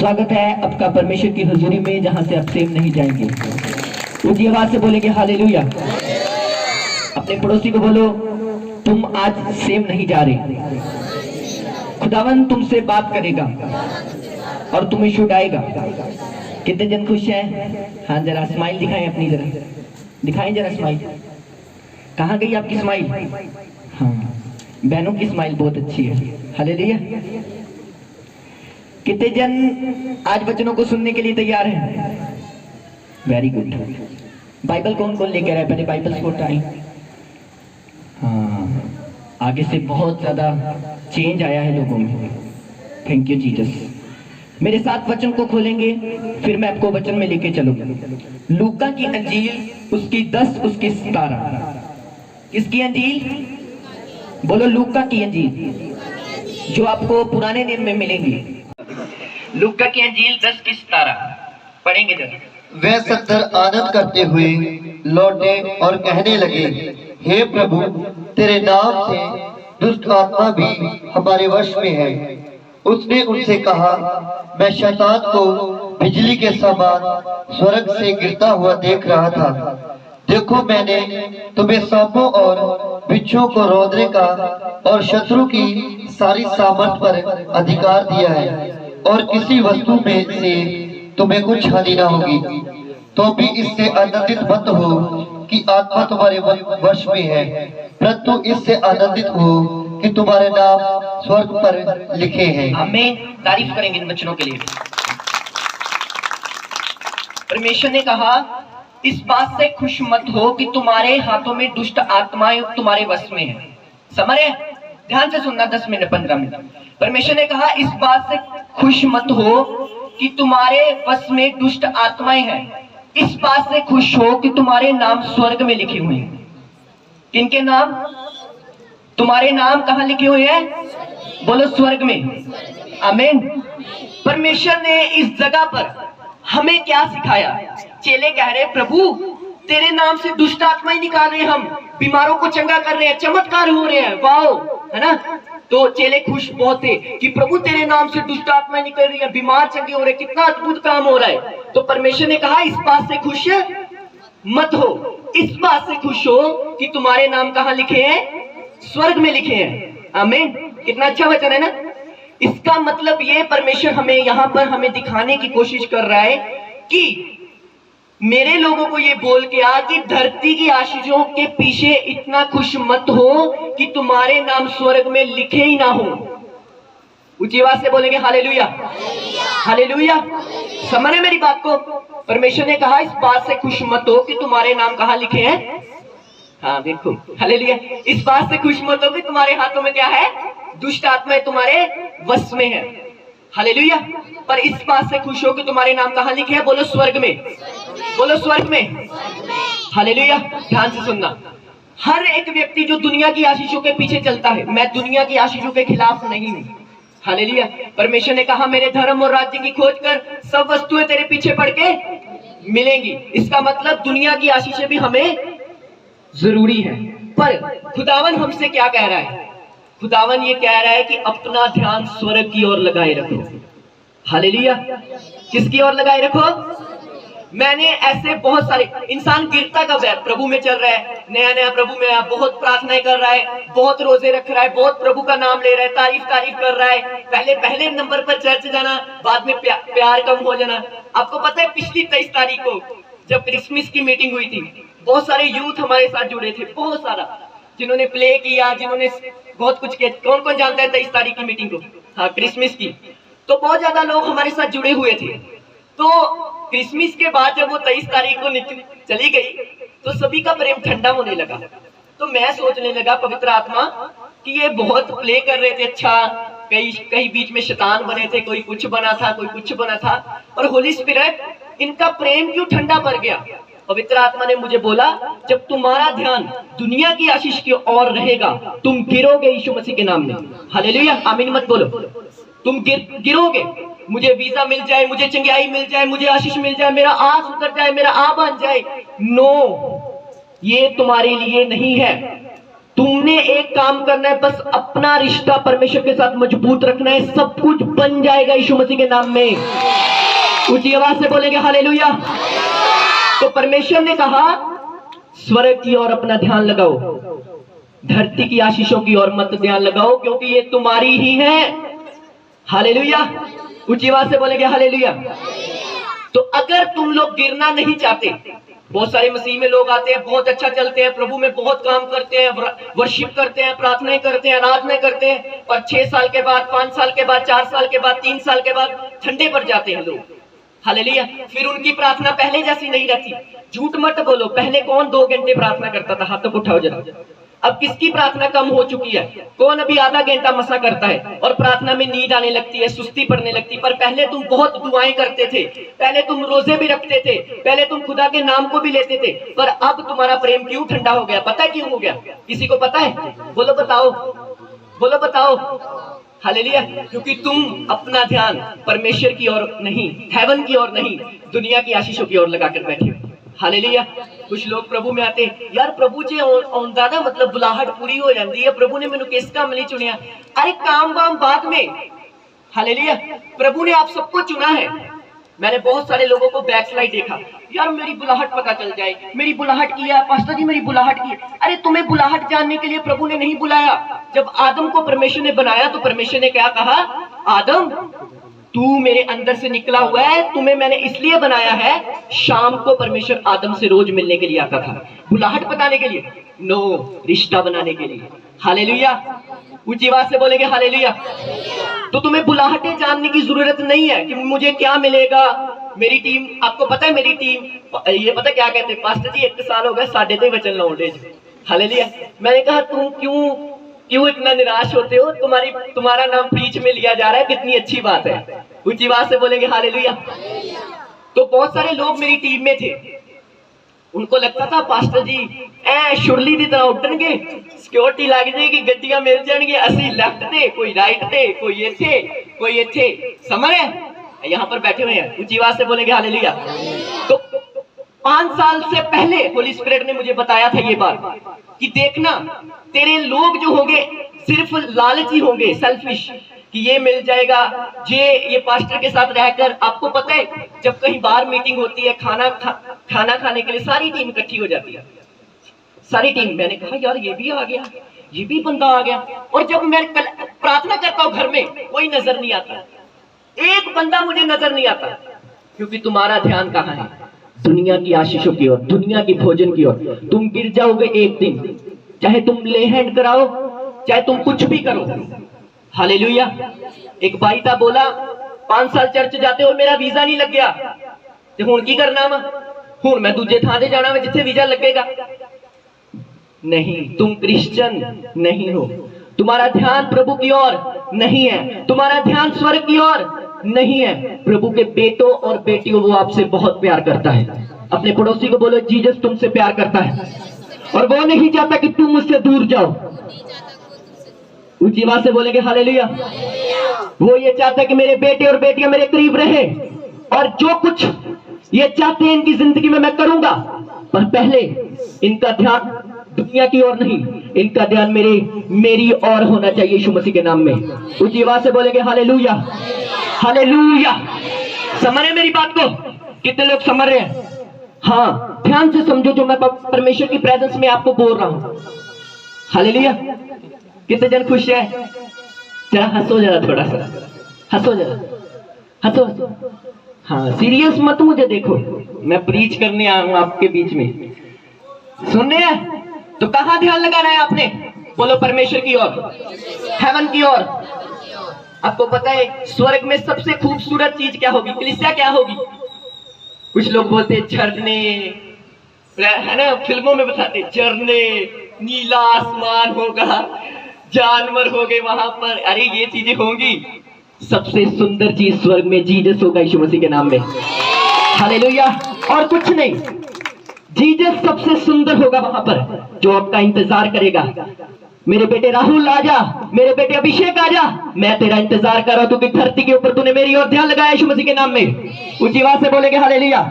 स्वागत है आपका परमेश्वर की हुजूरी में, जहां से आप सेम नहीं जाएंगे। ऊंची आवाज से बोलेंगे हालेलुया। अपने पड़ोसी को बोलो, तुम आज सेम नहीं जा रहे, खुदावन तुमसे बात करेगा और तुम्हें छुड़ाएगा। कितने जन खुश हैं? हाँ, जरा स्माइल दिखाएं अपनी, जरा दिखाएं जरा स्माइल। कहाँ गई आपकी स्माइल? हाँ, बहनों की स्माइल बहुत अच्छी है। हालेलुया। कितने जन आज वचनों को सुनने के लिए तैयार हैं? Very good. बाइबल कौन कौन लेकर आए? पहले बाइबल को उठाएं। हाँ, आगे से बहुत ज्यादा चेंज आया है लोगों में। Thank you Jesus. मेरे साथ वचन को खोलेंगे, फिर मैं आपको वचन में लेके चलूंगा। लूका की अंजील उसकी 10 उसकी 17। किसकी अंजील? बोलो, लूका की अंजील, जो आपको पुराने नियम में मिलेंगी। लूका की अंजील 10 की 17 पढ़ेंगे जरा। वे सत्तर आनंद करते हुए लौटे और कहने लगे, हे प्रभु, तेरे नाम से दुष्ट आत्मा भी हमारे वश में है। उसने उनसे कहा, मैं शैतान को बिजली के समान स्वर्ग से गिरता हुआ देख रहा था। देखो, मैंने तुम्हें सांपों और बिच्छुओं को रौंदने का और शत्रु की सारी सामर्थ पर अधिकार दिया है, और किसी वस्तु में से तुम्हें कुछ हानि न होगी। तो भी इससे आनंदित मत हो कि आत्मा तुम्हारे वश में है, परंतु इससे आनंदित हो कि तुम्हारे नाम स्वर्ग पर लिखे हैं। आमीन। तारीफ करेंगे इन वचनों के लिए। परमेश्वर ने कहा, इस बात से खुश मत हो कि तुम्हारे हाथों में दुष्ट आत्माएं तुम्हारे वश में है। समझ रहे? ध्यान से सुनना, 10 मिनट 15 मिनट। परमेश्वर ने कहा, इस बात से खुश मत हो कि तुम्हारे वश में दुष्ट आत्माएं हैं। इस बात से खुश हो कि तुम्हारे नाम स्वर्ग में लिखे हुए हैं। किनके नाम? तुम्हारे नाम कहाँ लिखे हुए हैं? बोलो, स्वर्ग में। आमीन। परमेश्वर ने इस जगह पर हमें क्या सिखाया? चेले कह रहे, प्रभु तेरे नाम से दुष्ट आत्माएं निकाल रहे, हम बीमारों को चंगा कर रहे हैं, चमत्कार हो रहे हैं, वाओ, है ना? तो चेले खुश बहुत थे कि प्रभु तेरे नाम से दुष्ट आत्माएं निकल रही है, बीमार चंगे हो रहे, कितना अद्भुत काम हो रहा है। तो परमेश्वर ने कहा, इस बात से खुश मत हो, इस बात से खुश हो कि तुम्हारे नाम कहाँ लिखे हैं? स्वर्ग में लिखे हैं। आमीन। कितना अच्छा वचन है ना? इसका मतलब ये, परमेश्वर हमें यहाँ पर हमें दिखाने की कोशिश कर रहा है कि मेरे लोगों को ये बोल के आ कि धरती की आशीषों के पीछे इतना खुश मत हो कि तुम्हारे नाम स्वर्ग में लिखे ही ना हो। ऊंची आवाज से बोलेंगे हालेलुया, हालेलुया। समझ रहे मेरी बात को? परमेश्वर ने कहा, इस बात से खुश मत हो कि तुम्हारे नाम कहाँ लिखे हैं। हाँ, देखो, हालेलुया। इस बात से खुश मत हो कि तुम्हारे हाथों में क्या है? दुष्ट आत्माएं तुम्हारे वश में है। हालेलुया। पर इस बात से खुश हो कि तुम्हारे नाम कहाँ लिखे हैं? बोलो, स्वर्ग में। बोलो, स्वर्ग में। हालेलुया। ध्यान से सुनना, हर एक व्यक्ति जो दुनिया की आशीषों के पीछे चलता है, मैं दुनिया की आशीषों के खिलाफ नहीं हूं। हालेलुया। परमेश्वर ने कहा, मेरे धर्म और राज्य की खोज कर, सब वस्तुएं तेरे पीछे पड़ के मिलेंगी। इसका मतलब दुनिया की आशीषें भी हमें जरूरी है। पर खुदावन हमसे क्या कह रहा है? खुदावन ये कह रहा है कि अपना ध्यान स्वर्ग की ओर लगाए रखो। हालेलुया। किसकी ओर लगाए रखो? मैंने ऐसे बहुत सारे इंसान गिरता कब है? प्रभु में चल रहा है, नया नया प्रभु में, बहुत प्रार्थनाएं कर रहा है, बहुत रोजे रख रहा है, बहुत प्रभु का नाम ले रहा है, तारीफ कर रहा है। पहले नंबर पर चर्च जाना, बाद में प्यार कम हो जाना। आपको पता है, पिछली 23 तारीख को जब क्रिसमस की मीटिंग हुई थी, बहुत सारे यूथ हमारे साथ जुड़े थे, बहुत सारा, जिन्होंने प्ले किया, जिन्होंने बहुत कुछ किया। कौन कौन जानता है 23 तारीख की मीटिंग को? हाँ, क्रिसमस की। तो बहुत ज्यादा लोग हमारे साथ जुड़े हुए थे। तो क्रिसमस के बाद जब वो 23 तारीख को चली गई, तो सभी का प्रेम ठंडा होने लगा। तो मैं सोचने लगा, पवित्र आत्मा, कि ये बहुत प्ले कर रहे थे, अच्छा, कई बीच में शैतान बने थे, कोई कुछ बना था, कोई कुछ बना था, और होली स्पिरिट, इनका प्रेम क्यों ठंडा पड़ गया? पवित्र आत्मा ने मुझे बोला, जब तुम्हारा ध्यान दुनिया की आशीष की ओर रहेगा, तुम गिरोगे यीशु मसीह के नाम में। हालेलुया। आमीन मत बोलो। तुम गिरोगे। मुझे वीजा मिल जाए, मुझे चंगाई मिल जाए, मुझे आशीष मिल जाए, मेरा आस उतर जाए, मेरा आ बन जाए, नो, ये तुम्हारे लिए नहीं है। तुमने एक काम करना है, बस अपना रिश्ता परमेश्वर के साथ मजबूत रखना है, सब कुछ बन जाएगा यीशु मसीह के नाम में। ऊंची आवाज से बोलेंगे हालेलुया। तो परमेश्वर ने कहा स्वर्ग की ओर अपना ध्यान लगाओ, धरती की आशीषों की ओर मत ध्यान लगाओ, क्योंकि ये तुम्हारी ही है। हालेलुया। ऊंची आवाज से बोलेंगे हालेलुया। तो अगर तुम लोग गिरना नहीं चाहते, बहुत सारे मसीह में लोग आते हैं, बहुत अच्छा चलते हैं, प्रभु में बहुत काम करते हैं, वर्शिप करते हैं, प्रार्थनाएं करते हैं, आराधना करते हैं, और 6 साल के बाद, 5 साल के बाद, 4 साल के बाद, 3 साल के बाद ठंडे पड़ जाते हैं लोग। हालेलुया। फिर उनकी प्रार्थना पहले जैसी नहीं रहती। झूठ मत बोलो, पहले कौन 2 घंटे प्रार्थना करता था? हाथ तो उठाओ जरा। अब किसकी प्रार्थना कम हो चुकी है? कौन अभी आधा घंटा मसा करता है और प्रार्थना में नींद आने लगती है, सुस्ती पड़ने लगती है। पर पहले तुम बहुत दुआएं करते थे, पहले तुम रोजे भी रखते थे, पहले तुम खुदा के नाम को भी लेते थे। पर अब तुम्हारा प्रेम क्यों ठंडा हो गया? पता है क्यों हो गया? किसी को पता है? बोलो बताओ, बोलो बताओ। हालेलुया। क्योंकि तुम अपना ध्यान परमेश्वर की ओर नहीं, हेवन की ओर नहीं, दुनिया की आशीषों की ओर लगाकर बैठे हो। हालेलुया। कुछ लोग प्रभु में आते, यार प्रभु जी आउंदा ना, मतलब बुलाहट पूरी हो जाती है, प्रभु ने मैंने किस काम नहीं चुनिया। अरे काम वाम बाद में। हालेलुया। प्रभु ने आप सबको चुना है। मैंने बहुत सारे लोगों को बैकस्लाइड देखा, यार मेरी बुलाहट पता चल जाए, मेरी बुलाहट की है पास्टर जी, मेरी बुलाहट की है। अरे तुम्हें बुलाहट जानने के लिए प्रभु ने नहीं बुलाया। जब आदम को परमेश्वर ने बनाया तो परमेश्वर ने क्या कहा? आदम तू मेरे अंदर से निकला हुआ है, तुम्हें मैंने इसलिए बनाया है। शाम को परमेश्वर आदम से रोज मिलने के लिए आता था, बुलाहट बताने के लिए? नो, रिश्ता बनाने के लिए। हालेलुया। ऊंची आवाज से बोलेंगे हालेलुया। तो तुम्हें बुलाहटें जानने की जरूरत नहीं है कि मुझे क्या मिलेगा। मेरी टीम, आपको पता है मेरी टीम, ये पता क्या कहते हैं? पास्टर जी 1 साल हो गया साढ़े ते वचन लाउंडे। हालेलुया। मैंने कहा तुम क्यों इतना निराश होते हो? तुम्हारा नाम प्रीच में लिया जा रहा है, कितनी अच्छी बात है। ऊंची आवाज से बोलेंगे हालेलुया। तो बहुत सारे लोग मेरी टीम में थे, उनको लगता था पास्टर जी शुरली की तरह उठणगे, सिक्योरिटी लग जाएगी, गड्डियां मिल जाएंगी, असि लेफ्ट थे, कोई राइट थे, कोई इथे, कोई इथे। समझ रहे? यहाँ पर बैठे हुए हैं। ऊंची आवाज से बोलेंगे हालेलुया। तो 5 साल से पहले होली स्पिरिट ने मुझे बताया था ये बात कि देखना, तेरे लोग जो होंगे सिर्फ लालची होंगे, सेल्फिश, कि ये मिल जाएगा, ये पास्टर के साथ रहकर। आपको पता है जब कहीं बाहर मीटिंग होती है, खाना खाने के लिए सारी टीम इकट्ठी हो जाती है, सारी टीम। मैंने कहा यार ये भी आ गया, ये भी बंदा आ गया। और जब मैं प्रार्थना करता हूँ घर में, कोई नजर नहीं आता, एक बंदा मुझे नजर नहीं आता। क्योंकि तुम्हारा ध्यान कहाँ है? दुनिया की आशीषों की ओर, दुनिया की भोजन की ओर। तुम गिर जाओगे एक दिन, चाहे तुम ले हैंड कराओ, चाहे तुम कुछ भी करो। हालेलुया। एक भाई था, बोला 5 साल चर्च जाते हो मेरा वीजा नहीं लग गया, तो हुण की करना वा? हुण मैं दूजे थां ते जाना वा जिथे वीजा लगेगा। नहीं, तुम क्रिश्चियन नहीं हो, तुम्हारा ध्यान प्रभु की ओर नहीं है, तुम्हारा ध्यान स्वर्ग की ओर नहीं है। प्रभु के बेटों और बेटियों, वो आपसे बहुत प्यार करता है। अपने पड़ोसी को बोलो जीसस तुमसे प्यार करता है, और वो नहीं चाहता कि तुम मुझसे दूर जाओ। ऊंची आवाज से बोलेंगे हालेलुया। वो ये चाहता है कि मेरे बेटे और बेटियां मेरे करीब रहे, और जो कुछ ये चाहते हैं इनकी जिंदगी में मैं करूंगा। पर पहले इनका ध्यान दुनिया की ओर नहीं, इनका ध्यान मेरी ओर होना चाहिए, यीशु मसीह के नाम में। ऊंची आवाज से बोलेंगे हालेलुया, हालेलुया। समझ रहे मेरी बात को? कितने लोग समझ रहे हैं? हाँ, ध्यान से समझो जो मैं परमेश्वर की प्रेजेंस में आपको बोल रहा हूं। हालेलुया। कितने जन खुश है? जरा हंसो, जरा थोड़ा सा हंसो, जरा हंसो। हाँ, सीरियस मत मुझे देखो, मैं प्रीच करने आया हूं आपके बीच में। सुनने हैं तो कहां ध्यान लगाना है आपने? बोलो परमेश्वर की ओर, हेवन की ओर। आपको पता है स्वर्ग में सबसे खूबसूरत चीज क्या होगी? कलीसिया क्या होगी? कुछ लोग बोलते हैं झरने, है ना, फिल्मों में बताते झरने, नीला आसमान होगा, जानवर हो गए वहां पर। अरे ये चीजें होंगी। सबसे सुंदर चीज स्वर्ग में जीसस होगा, यीशु मसीह के नाम में। हालेलुया। और कुछ नहीं, जीसस सबसे सुंदर होगा वहां पर, जो आपका इंतजार करेगा। मेरे बेटे राहुल आजा, मेरे बेटे अभिषेक आजा, मैं तेरा इंतजार कर रहा हूं, क्योंकि धरती के ऊपर तूने मेरी ओर ध्यान लगाया, यीशु मसीह के नाम में। ऊंची आवाज से बोलेंगे हालेलुया।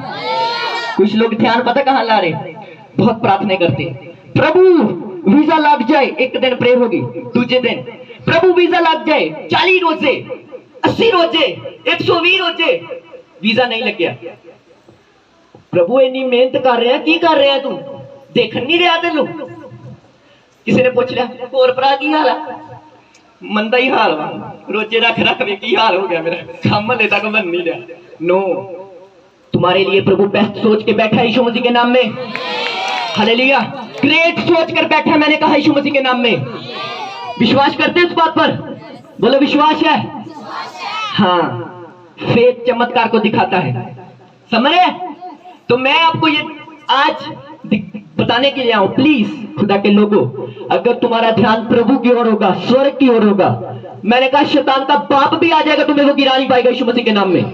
कुछ लोग ध्यान पता कहां ला रहे? बहुत प्रार्थना करते, प्रभु वीजा लग जाए। एक दिन प्रेयर होगी, दूसरे दिन प्रभु वीजा लग जाए। 40 रोजे, 80 रोजे, 120 रोजे, वीजा नहीं लग गया। प्रभु इन्नी मेहनत कर रहे हैं, की कर रहे हैं तू, देख नहीं रहा तेनू? किसी ने पूछ लिया होर भरा की हाल है? मंदा ही हाल वा, रोजे रख रख वे की हाल हो गया मेरा, काम हले तक बन नहीं रहा। नो, तुम्हारे लिए प्रभु बेस्ट सोच के बैठा है यीशु मसीह के नाम में। हालेलुया, ग्रेट सोच कर बैठा, मैंने कहा यीशु मसीह के नाम में। विश्वास करते हैं इस बात पर? बोलो विश्वास है। हाँ, फेथ चमत्कार को दिखाता है, समझ रहे? तो मैं आपको ये आज बताने के लिए आऊं, प्लीज खुदा के लोगों, अगर तुम्हारा ध्यान प्रभु की ओर होगा, स्वर्ग की ओर होगा, मैंने कहा शैतान का बाप भी आ जाएगा, तुम्हें वो गिरा नहीं पाएगा यीशु मसीह के नाम में।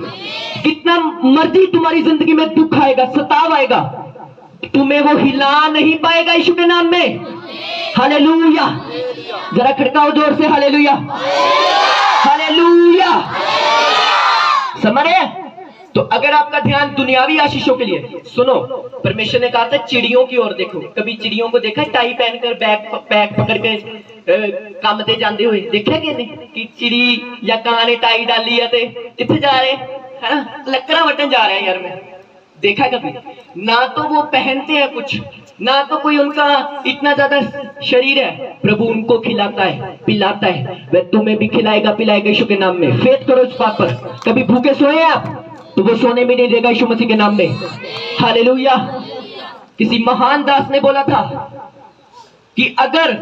कितना मर्जी तुम्हारी जिंदगी में दुख आएगा, सताव आएगा, तुम्हें वो हिला नहीं पाएगा यीशु के नाम में। हालेलुया, जरा खड़काओ जोर से, हालेलुया हालेलुया। समझ रहे? तो अगर आपका ध्यान दुनियावी आशीषों के लिए, सुनो, परमेश्वर ने कहा था चिड़ियों की ओर देखो। कभी चिड़ियों को देखा टाई पहनकर बैग पकड़ के काम ते जाते हुए? देखा कि नहीं कि चिड़ी या कां ने टाई डाली है ते किथे जा रहे है ना, लकड़ा वटन जा रहे हैं यार। मैं देखा कभी? ना तो वो पहनते हैं कुछ, ना तो कोई उनका इतना ज्यादा शरीर है। प्रभु उनको खिलाता है, पिलाता है, वह तुम्हें भी खिलाएगा पिलाएगा यीशु के नाम में। फेथ करो इस बात पर। कभी भूखे सोए आप तो वो सोने भी नहीं देगा यीशु मसीह के नाम में। हालेलुया। किसी महान दास ने बोला था कि अगर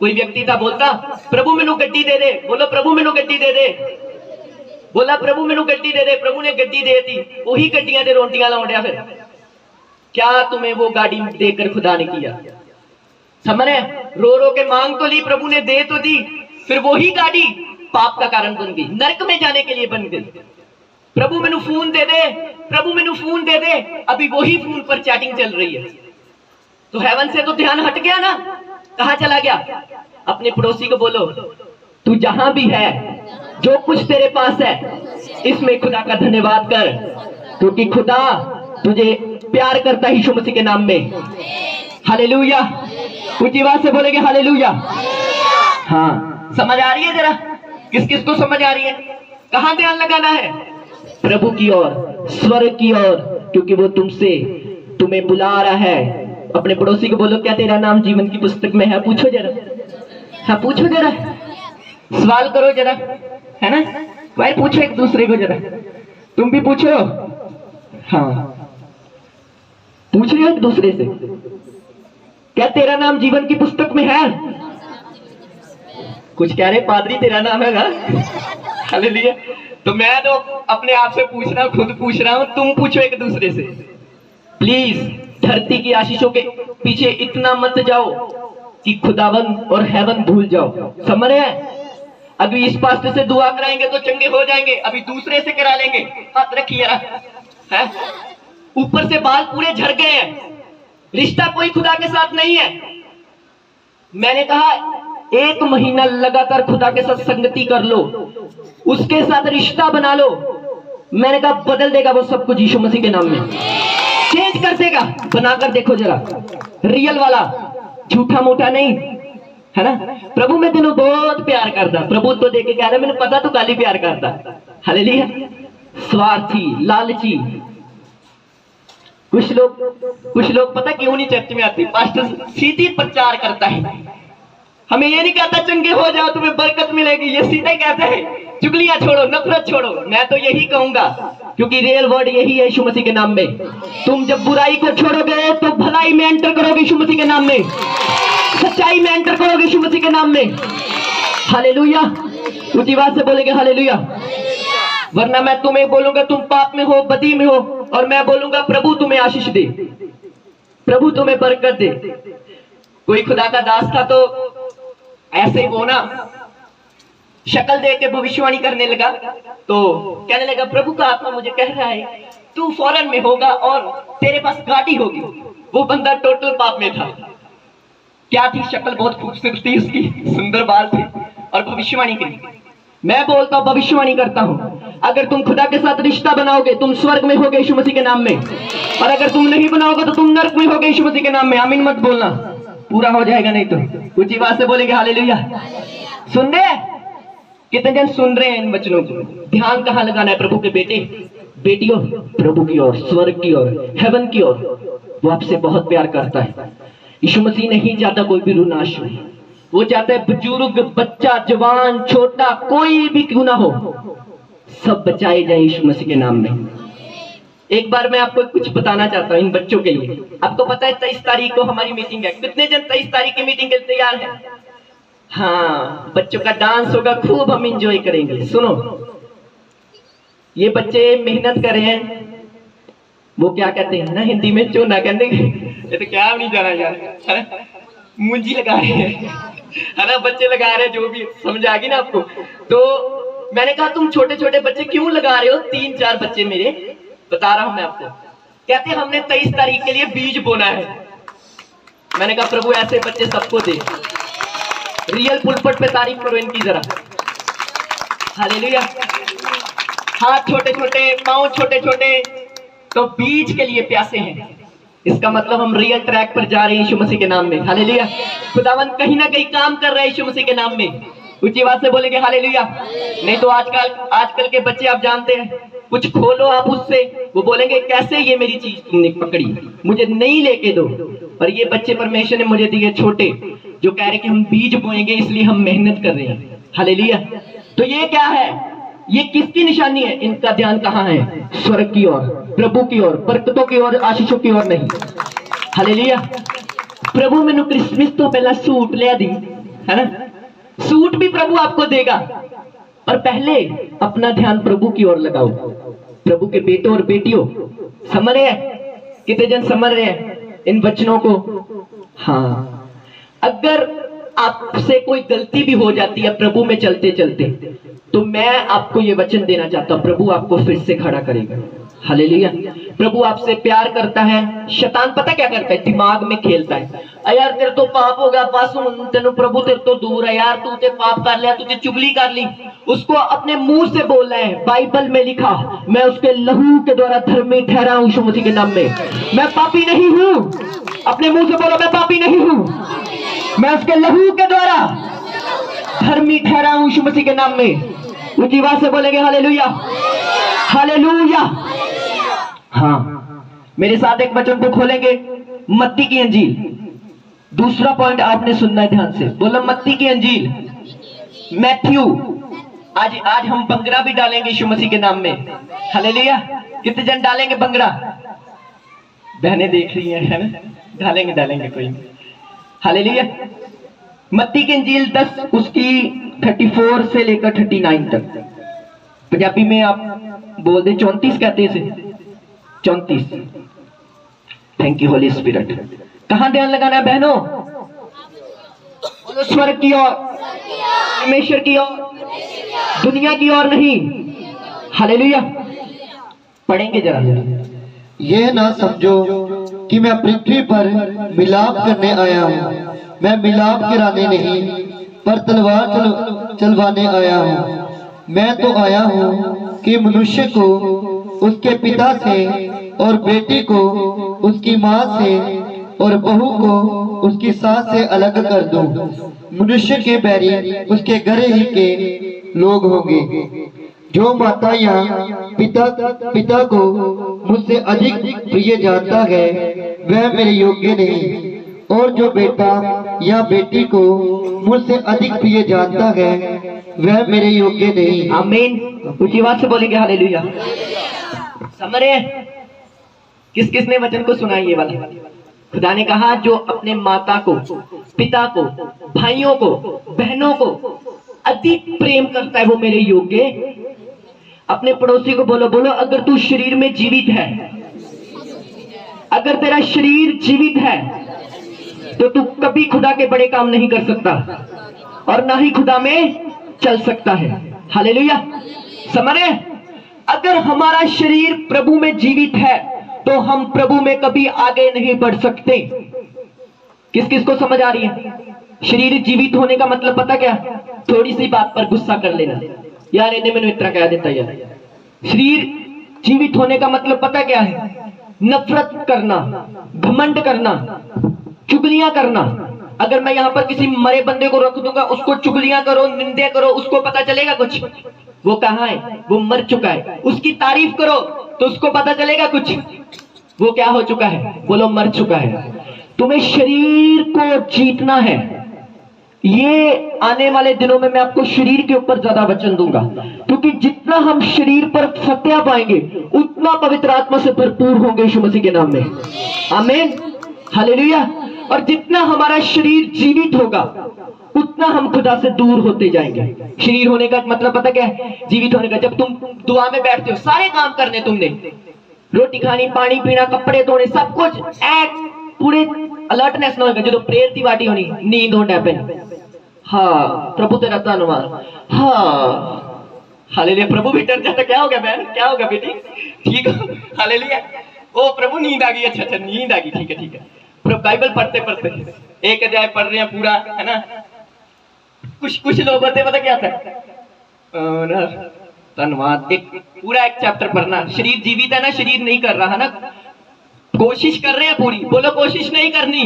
कोई व्यक्ति था, बोलता प्रभु मैनू गड्डी दे दे, बोलो प्रभु मैनू गड्डी दे दे, बोला प्रभु मैनू गड्डी दे दे, प्रभु ने गड्डी दे दी, वही गड्डियां दे रोटियां लाउंडिया। फिर क्या तुम्हें वो गाड़ी देकर खुदा ने किया? समझ रहे? रो रो के मांग तो ली, प्रभु ने दे तो दी, फिर वही गाड़ी पाप का कारण बन गई, नरक में जाने के लिए बन गई। प्रभु मैनू फोन दे दे, प्रभु मैनू फोन दे दे, अभी वही फोन पर चैटिंग चल रही है। तो हेवन से तो ध्यान हट गया ना, कहां चला गया? अपने पड़ोसी को बोलो, तू जहां भी है, जो कुछ तेरे पास है, इसमें खुदा का धन्यवाद कर, क्योंकि खुदा तुझे प्यार करता है यीशु मसीह के नाम में। हालेलुया। ऊंची आवाज से बोलेंगे हालेलुया। हाँ, समझ आ रही है? जरा किस किस को समझ आ रही है? कहां ध्यान लगाना है? प्रभु की ओर, स्वर्ग की ओर, क्योंकि वो तुम्हें बुला रहा है। अपने पड़ोसी को बोलो, क्या तेरा नाम जीवन की पुस्तक में है? पूछो जरा। हाँ, पूछो जरा, सवाल करो जरा, है ना भाई? पूछो एक दूसरे को जरा, तुम भी पूछो। हाँ, पूछ रहे हो एक दूसरे से, क्या तेरा नाम जीवन की पुस्तक में है? कुछ कह रहे पादरी तेरा नाम है ना? हालेलुया। तो मैं तो अपने आप से पूछ रहा हूं, खुद पूछ रहा हूं, तुम पूछो एक दूसरे से। प्लीज धरती की आशीषों के पीछे इतना मत जाओ कि खुदावन और हेवन भूल जाओ। समझ रहे हैं? अभी इस पास्टर से दुआ कराएंगे तो चंगे हो जाएंगे, अभी दूसरे से करा लेंगे। हाथ रखिए है, ऊपर से बाल पूरे झड़ गए हैं, रिश्ता कोई खुदा के साथ नहीं है। मैंने कहा 1 महीना लगातार खुदा के साथ संगति कर लो, उसके साथ रिश्ता बना लो, मैंने कहा बदल देगा वो सब कुछ यीशु मसीह के नाम में, चेंज कर देगा। बनाकर देखो जरा, रियल वाला, झूठा मोटा नहीं, है ना? प्रभु मैं तेनों बहुत प्यार करता, प्रभु तो देख के कह रहा मैंने पता तो काली प्यार करता। हालेलुया। स्वार्थी, लालची। कुछ लोग पता क्यों नहीं चर्च में आते? पास्टर सीधी प्रचार करता है, हमें ये नहीं कहता चंगे हो जाओ तुम्हें बरकत मिलेगी, ये सीधे कहता है चुगलियां छोड़ो, नफरत छोड़ो। मैं तो यही कहूंगा, क्योंकि रियल वर्ड यही है यीशु मसीह के नाम में। तुम जब बुराई को छोड़ोगे तो भलाई में एंटर करोगे यीशु मसीह के नाम में, सच्चाई में एंटर करोगे यीशु मसीह के नाम में। हालेलुया। ऊंची आवाज से बोलेंगे हालेलुया। वरना मैं तुम्हें बोलूंगा तुम पाप में हो, बदी में हो, और मैं बोलूंगा प्रभु तुम्हें आशीष दे, प्रभु तुम्हें बरकत दे। कोई खुदा का दास था तो ऐसे वो ना शक्ल देख के भविष्यवाणी करने लगा, तो कहने लगा प्रभु का आत्मा मुझे कह रहा है तू फॉरेन में होगा और तेरे पास गाड़ी होगी। वो बंदा टोटल पाप में था। क्या थी शक्ल? बहुत खूबसूरत थी उसकी, सुंदर बाल थे, और भविष्यवाणी की। मैं बोलता हूं, भविष्यवाणी करता हूं, अगर तुम खुदा के साथ रिश्ता बनाओगे तुम स्वर्ग में होगे यीशु मसीह के नाम में, और अगर तुम नहीं बनाओगे तो तुम नरक में होगे यीशु मसीह के नाम में। आमीन मत बोलना, पूरा हो जाएगा नहीं तो। ऊंची आवाज से बोलेंगे हालेलुया। सुन रहे? कितने जन सुन रहे हैं इन वचनों को? ध्यान कहां लगाना है प्रभु के बेटे? बेटियों, प्रभु की ओर, स्वर्ग की ओर, हेवन की ओर, वो आपसे बहुत प्यार करता है। यीशु मसीह नहीं चाहता कोई भी रूह नाश हो। वो चाहता है बुजुर्ग, बच्चा, जवान, छोटा, कोई भी क्यों ना हो, सब बचाए जाए यीशु मसीह के नाम में। एक बार मैं आपको कुछ बताना चाहता हूँ इन बच्चों के लिए। आपको पता है 23 तारीख को हमारी मीटिंग है। कितने जन 23 तारीख की मीटिंग के लिए तैयार हैं? हाँ, बच्चों का डांस होगा, खूब हम एंजॉय करेंगे। सुनो, ये बच्चे मेहनत कर रहे हैं, वो क्या कहते हैं ना हिंदी में, चोना कहते हैं। ये तो क्या नहीं जाना यार, मुंजी लगा रहे हैं, है ना, बच्चे लगा रहे हैं, जो भी समझ आ गई ना आपको। तो मैंने कहा तुम छोटे छोटे बच्चे क्यों लगा रहे हो? 3-4 बच्चे मेरे, बता रहा हूं मैं आपको, कहते हैं हमने 23 तारीख के लिए बीज बोना है। मैंने कहा प्रभु ऐसे बच्चे सबको दे। रियल पुलपट पे तारीफ करो इनकी जरा। हालेलुया। हाथ छोटे छोटे, पांव छोटे छोटे, तो बीज के लिए प्यासे हैं। इसका मतलब हम रियल ट्रैक पर जा रहे हैं यीशु मसीह के नाम में। हालेलुया। खुदावन कहीं ना कहीं काम कर रहे हैं यीशु मसीह के नाम में। ऊंची आवाज से बोलेंगे हालेलुया। नहीं तो आजकल के बच्चे आप जानते हैं, कुछ खोलो आप उससे, वो बोलेंगे कैसे ये मेरी चीज तुमने पकड़ी, मुझे नहीं लेके दो। और ये बच्चे परमेश्वर ने मुझे दिए छोटे, जो कह रहे कि हम बीज बोएंगे इसलिए हम मेहनत कर रहे हैं। हालेलुया। तो ये क्या है? ये किसकी निशानी है? इनका ध्यान कहाँ है? स्वर्ग की ओर, प्रभु की ओर, बरकतों की ओर, आशीषों की ओर नहीं। हालेलुया। प्रभु मैंने क्रिसमस तो पहला सूट ले दी, है ना, सूट भी प्रभु आपको देगा, पर पहले अपना ध्यान प्रभु की ओर लगाओ। प्रभु के बेटों और बेटियों, समझ रहे हैं? कितने जन समझ रहे हैं इन वचनों को? हाँ, अगर आपसे कोई गलती भी हो जाती है प्रभु में चलते चलते, तो मैं आपको ये वचन देना चाहता हूं, प्रभु आपको फिर से खड़ा करेगा। हालेलुया। प्रभु आपसे प्यार करता है। शैतान पता क्या करता है? दिमाग में खेलता है, यार तेरे तो पाप हो गया, बस तेरे प्रभु तेरे तो दूर है यार, तूने पाप कर लिया, तुझे चुगली कर ली। उसको अपने मुंह से बोलना है। बाइबल में लिखा, मैं उसके लहू के द्वारा धर्मी ठहरा हूं यीशु मसीह के नाम में। मैं पापी नहीं हूं। अपने मुंह से बोलो, मैं पापी नहीं हूं, मैं उसके लहू के द्वारा धर्मी ठहरा हूं यीशु मसीह के नाम में। ऊंची आवाज से बोलेंगे हालेलुया, हालेलुया। हाँ, मेरे साथ एक वचन को खोलेंगे, मत्ती की अंजील। दूसरा पॉइंट आपने सुनना है ध्यान से, बोलो मत्ती की अंजील, मैथ्यू। आज हम बंगरा भी डालेंगे यीशु मसीह के नाम में। हालेलुया। कितने जन डालेंगे बंगरा? बहनें देख रही हैं, है ना? डालेंगे कोई। हालेलुया। मत्ती की अंजील 10 उसकी 34 से लेकर 39 तक। पंजाबी में आप बोल दे 34 कहते हैं, 34। Thank you Holi spirit. कहां ध्यान लगाना है बहनों? स्वर्ग की ओर, परमेश्वर की ओर, दुनिया की ओर नहीं। हालेलुया। पढ़ेंगे जरा। यह ना समझो कि मैं पृथ्वी पर मिलाप करने आया हूँ। मैं मिलाप गिराने नहीं, पर तलवार चलवाने आया हूँ। मैं तो आया हूँ कि मनुष्य को उसके पिता से, और बेटी को उसकी माँ से, और बहू को उसकी सास से अलग कर दूं। मनुष्य के बैरी उसके घर ही के लोग होंगे। जो माता या पिता को मुझसे अधिक प्रिय जानता है, वह मेरे योग्य नहीं। और जो बेटा या बेटी को मुझसे अधिक प्रिय जानता है, वह मेरे योग्य नहीं। आमीन। ऊंची आवाज से बोलेंगे हालेलुया। समझ रहे हैं? किस किस ने वचन को सुना ये वाला? खुदा ने कहा जो अपने माता को, पिता को, भाइयों को, बहनों को अधिक प्रेम करता है, वो मेरे योग्य। अपने पड़ोसी को बोलो, अगर तू शरीर में जीवित है, अगर तेरा शरीर जीवित है, तो तू कभी खुदा के बड़े काम नहीं कर सकता, और ना ही खुदा में चल सकता है। हालेलुया। समझ रहे? अगर हमारा शरीर प्रभु में जीवित है, तो हम प्रभु में कभी आगे नहीं बढ़ सकते। किस किस को समझ आ रही है? शरीर जीवित होने का मतलब पता क्या? थोड़ी सी बात पर गुस्सा कर लेना, यार इन्हें मैंने इतना कह देता यार। शरीर जीवित होने का मतलब पता क्या है? नफरत करना, घमंड करना, चुगलियां करना। अगर मैं यहाँ पर किसी मरे बंदे को रख दूंगा, उसको चुगलियां करो, निंदे करो, उसको पता चलेगा कुछ? वो कहाँ है? वो मर चुका है। उसकी तारीफ करो तो उसको पता चलेगा कुछ। वो क्या हो चुका है? बोलो मर चुका है। तुम्हें शरीर को जीतना है। ये आने वाले दिनों में मैं आपको शरीर के ऊपर ज्यादा वचन दूंगा, क्योंकि जितना हम शरीर पर फतह पाएंगे उतना पवित्र आत्मा से भरपूर होंगे यीशु मसीह के नाम में। आमीन, हालेलुया। और जितना हमारा शरीर जीवित होगा उतना हम खुदा से दूर होते जाएंगे। शरीर होने का मतलब पता क्या है? जीवित होने का। जब तुम दुआ में बैठते हो, सारे काम करने तुमने, रोटी खानी, पानी पीना, कपड़े धोने, सब कुछ पूरे अलर्टनेस ना होगा। जो प्रेयर की वाटी होनी, नींद होने पे, हाँ प्रभु तेरा धन्यवाद, हाँ हालेलुया। प्रभु भी डर जाता, क्या हो गया बहन, क्या होगा बेटी, ठीक हो, हालेलुया। ओ प्रभु नींद आ गई, अच्छा अच्छा नींद आ गई, ठीक है ठीक है। बाइबल पढ़ते पढ़ते एक अध्याय पढ़ रहे हैं पूरा, है ना। कुछ लोग होते पता क्या था, धन्यवाद, एक पूरा एक चैप्टर पढ़ना। शरीर जीवित है ना, शरीर नहीं कर रहा है ना, कोशिश कर रहे हैं पूरी। बोलो कोशिश नहीं करनी,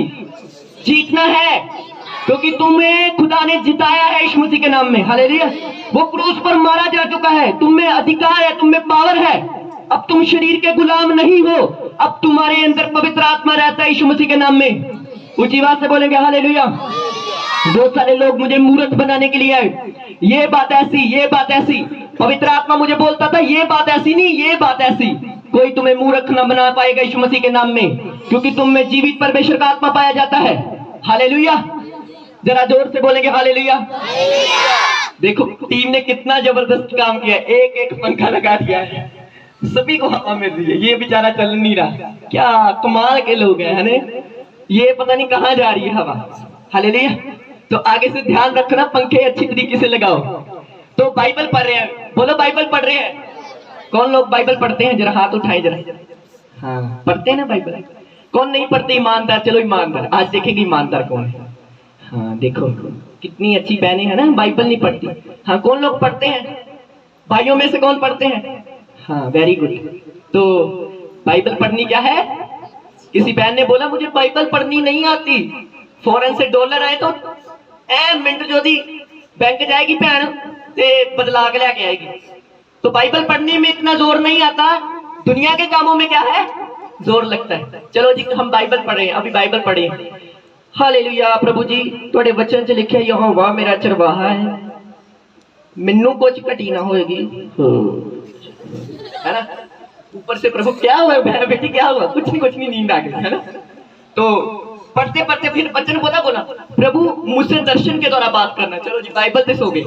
जीतना है, क्योंकि तुम्हें खुदा ने जिताया है यीशु मसीह के नाम में। हालेलुया। वो क्रूस पर मारा जा चुका है, तुम में अधिकार है, तुम में पावर है। अब तुम शरीर के गुलाम नहीं हो, अब तुम्हारे अंदर पवित्र आत्मा रहता है यीशु मसीह के नाम में। ऊंची आवाज से बोलेंगे हालेलुया। बहुत सारे लोग मुझे मूर्ख बनाने के लिए आए, ये बात ऐसी, ये बात ऐसी। पवित्र आत्मा मुझे बोलता था ये बात ऐसी नहीं, ये बात ऐसी। कोई तुम्हें मूर्ख न बना पाएगा यीशु मसीह के नाम में, क्योंकि तुम में जीवित परमेश्वर का आत्मा पाया जाता है। हालेलुया। जरा जोर से बोलेंगे हालेलुया। देखो टीम ने कितना जबरदस्त काम किया, एक एक पंखा लगा दिया है, सभी को हवा मिल रही है। ये बेचारा चल नहीं रहा, क्या कमाल के लोग हैं, है ना। ये पता नहीं कहाँ जा रही है हवा। हालेलुया। तो आगे से ध्यान रखना, पंखे अच्छी तरीके से लगाओ। तो बाइबल पढ़ रहे हैं, बोलो बाइबल पढ़ रहे हैं। कौन लोग बाइबल पढ़ते हैं? जरा हाथ उठाएं जरा। हाँ पढ़ते हैं ना बाइबल। कौन नहीं पढ़ते? ईमानदार। चलो ईमानदार, आज देखेंगे ईमानदार कौन है। हाँ देखो कितनी अच्छी बहनें हैं ना, बाइबल नहीं पढ़ती। हाँ कौन लोग पढ़ते हैं? भाइयों में से कौन पढ़ते हैं? हाँ वेरी गुड। तो बाइबल पढ़नी क्या है? किसी बहन ने बोला मुझे बाइबल पढ़नी नहीं आती, फॉरेन से डॉलर आए तो मिनट जो दी बैंक जाएगी भैन ते बदला के लेके आएगी। तो बाइबल पढ़ने में इतना जोर नहीं आता, दुनिया के कामों में क्या है जोर लगता है। चलो जी हम बाइबल पढ़े, अभी बाइबल पढ़े। हालेलुया। प्रभु जी थोड़े वचन च लिखे यहोवा मेरा चरवाहा है, मैनू कुछ घटी ना होएगी, है ना। ऊपर से प्रभु क्या हुआ बेटी, क्या हुआ? कुछ नहीं, नींद आ गई, है ना। तो पढ़ते पढ़ते फिर वचन बोला प्रभु मुझसे दर्शन के द्वारा बात करना। चलो जी बाइबल से सो गए।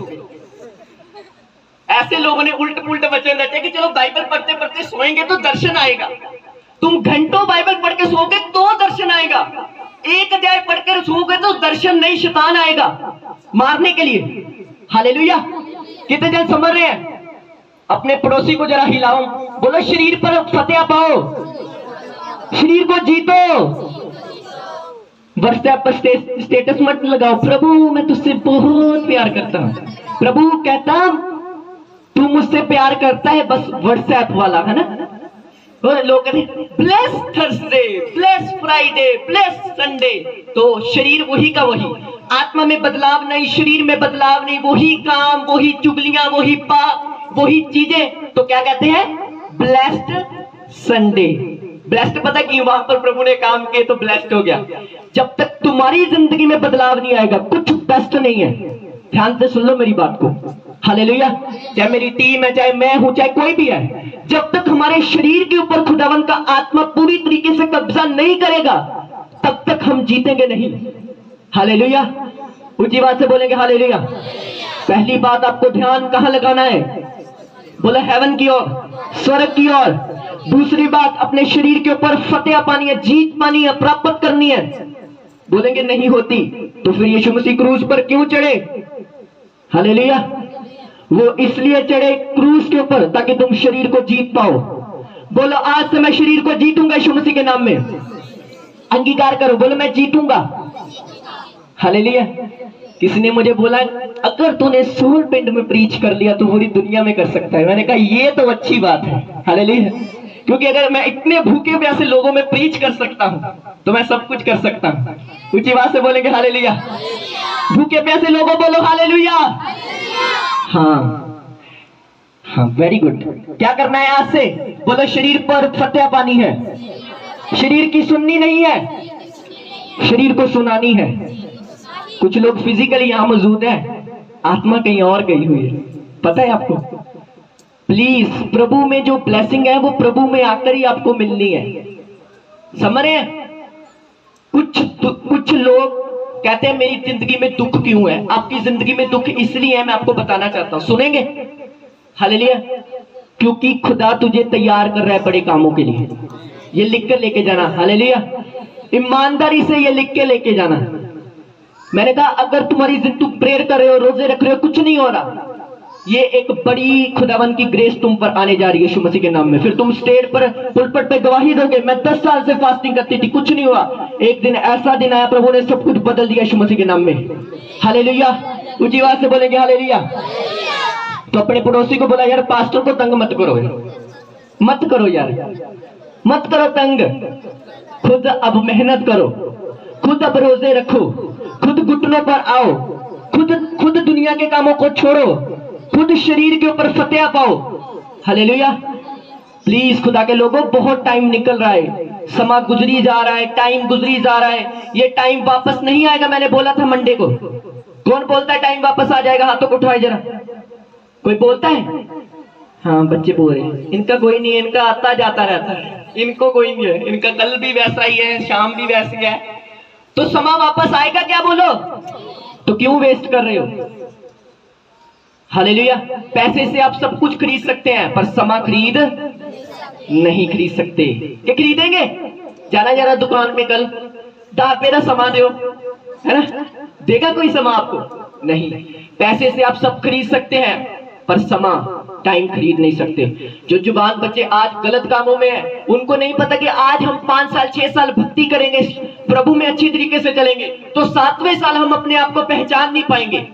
ऐसे लोगों ने उल्ट पुल्ट वचन रटे कि चलो बाइबल पढ़ते पढ़ते सोएंगे तो दर्शन आएगा। तुम घंटों बाइबल पढ़ के सोओगे तो दर्शन आएगा, एक अध्याय पढ़कर सोओगे तो दर्शन नहीं, शैतान आएगा मारने के लिए। हालेलुया। कितने जन समझ रहे हैं? अपने पड़ोसी को जरा हिलाओ, बोलो शरीर पर फतेह पाओ, शरीर को जीतो। व्हाट्सएप पर स्टेटस मत लगाओ, प्रभु मैं तुझसे बहुत प्यार करता हूं। प्रभु कहता तू मुझसे प्यार करता है, बस व्हाट्सएप वाला, है ना। लोग कहते bless Thursday, bless Friday, bless Sunday. तो शरीर वही का वही, आत्मा में बदलाव नहीं, शरीर में बदलाव नहीं, वही काम, वही चुगलियां, वही पाप, वही चीजें। तो क्या कहते हैं? Blessed Sunday. ब्लेस्ड पता क्यों? वहां पर प्रभु ने काम किए तो ब्लेस्ड हो गया। जब तक तुम्हारी जिंदगी में बदलाव नहीं आएगा कुछ बेस्ट नहीं है। ध्यान से सुन लो मेरी बात को। हालेलुया। चाहे मेरी टीम है, चाहे मैं हूं, चाहे कोई भी है, जब तक हमारे शरीर के ऊपर खुदावन का आत्मा पूरी तरीके से कब्जा नहीं करेगा तब तक हम जीतेंगे नहीं। हालेलुया। ऊंची बात से बोलेंगे हालेलुया। पहली बात आपको ध्यान कहां लगाना है? बोला हेवन की ओर, स्वर्ग की ओर। दूसरी बात अपने शरीर के ऊपर फतेह पानी है, जीत पानी है, प्राप्त करनी है। बोलेंगे नहीं होती तो फिर यीशु मसीह क्रूस पर क्यों चढ़े? हालेलुया। वो इसलिए चढ़े क्रूस के ऊपर ताकि तुम शरीर को जीत पाओ। बोलो आज से मैं शरीर को जीतूंगा यीशु मसीह के नाम में। अंगीकार करो, बोलो मैं जीतूंगा। हालेलुया। किसी ने मुझे बोला अगर तूने सोल पिंड में प्रीच कर लिया तो पूरी दुनिया में कर सकता है। मैंने कहा ये तो अच्छी बात है। हालेलुया। क्योंकि अगर मैं इतने भूखे प्यासे लोगों में प्रीच कर सकता हूं तो मैं सब कुछ कर सकता हूं। ऊंची बात से बोलेंगे हालेलुया। भूखे प्यासे लोगों बोलो हालेलुया। हाँ हाँ, वेरी गुड। क्या करना है आज से? बोलो, शरीर पर फतह पानी है। शरीर की सुननी नहीं है, शरीर को सुनानी है। कुछ लोग फिजिकली यहां मौजूद हैं, आत्मा कहीं और गई हुई है, पता है आपको? प्लीज, प्रभु में जो ब्लेसिंग है वो प्रभु में आकर ही आपको मिलनी है, समझ रहे हैं? कुछ लोग कहते हैं मेरी जिंदगी में दुख क्यों है। आपकी जिंदगी में दुख इसलिए है, मैं आपको बताना चाहता हूं, सुनेंगे? हालेलुया। क्योंकि खुदा तुझे तैयार कर रहा है बड़े कामों के लिए। ये लिख कर लेके जाना, हालेलुया। ईमानदारी से ये लिख के लेके जाना। मैंने कहा अगर तुम्हारी तुम प्रेयर कर रहे हो, रोजे रख रहे हो, कुछ नहीं हो रहा, ये एक बड़ी खुदावन की ग्रेस तुम पर आने जा रही है यीशु मसीह के नाम में। फिर तुम स्टेज पर पुलपट पे गवाही दोगे, मैं 10 साल से फास्टिंग करती थी, कुछ नहीं हुआ। एक दिन ऐसा दिन आया, प्रभु ने सब कुछ बदल दिया यीशु मसीह के नाम में। हालेलुया। ऊंची आवाज से बोलेंगे हालेलुया। तो अपने पड़ोसी को बोला, यार पास्टर को तंग मत करो, मत करो यार, मत करो तंग, खुद अब मेहनत करो, खुद अब रोजे रखो, खुद घुटनों पर आओ, खुद दुनिया के कामों को छोड़ो, खुद शरीर के ऊपर फतेह पाओ। हालेलुया। प्लीज खुदा के लोगों, बहुत टाइम निकल रहा है, समा गुजरी जा रहा है, टाइम गुजरी जा रहा है, ये टाइम वापस नहीं आएगा। मैंने बोला था मंडे को। कौन बोलता है टाइम वापस आ जाएगा? हाथों को उठाए जरा। कोई बोलता है? हाँ, बच्चे बोल रहे हैं। इनका कोई नहीं है, इनका आता जाता रहता है, इनको कोई नहीं है, इनका कल भी वैसा ही है, शाम भी वैसी है। तो समा वापस आएगा क्या? बोलो। तो क्यों वेस्ट कर रहे हो? हालेलुया। पैसे से आप सब कुछ खरीद सकते हैं, पर समा खरीद नहीं खरीद सकते। क्या खरीदेंगे? जाना जरा दुकान में कल, 10 रुपए का समा दो, है ना? देगा कोई समा आपको? नहीं। पैसे से आप सब खरीद सकते हैं, पर समा, टाइम खरीद नहीं सकते। जो जुबान बच्चे आज गलत कामों में है, उनको नहीं पता कि आज हम 5 साल 6 साल भक्ति करेंगे, प्रभु में अच्छी तरीके से चलेंगे, तो 7वें साल हम अपने आप को पहचान नहीं पाएंगे।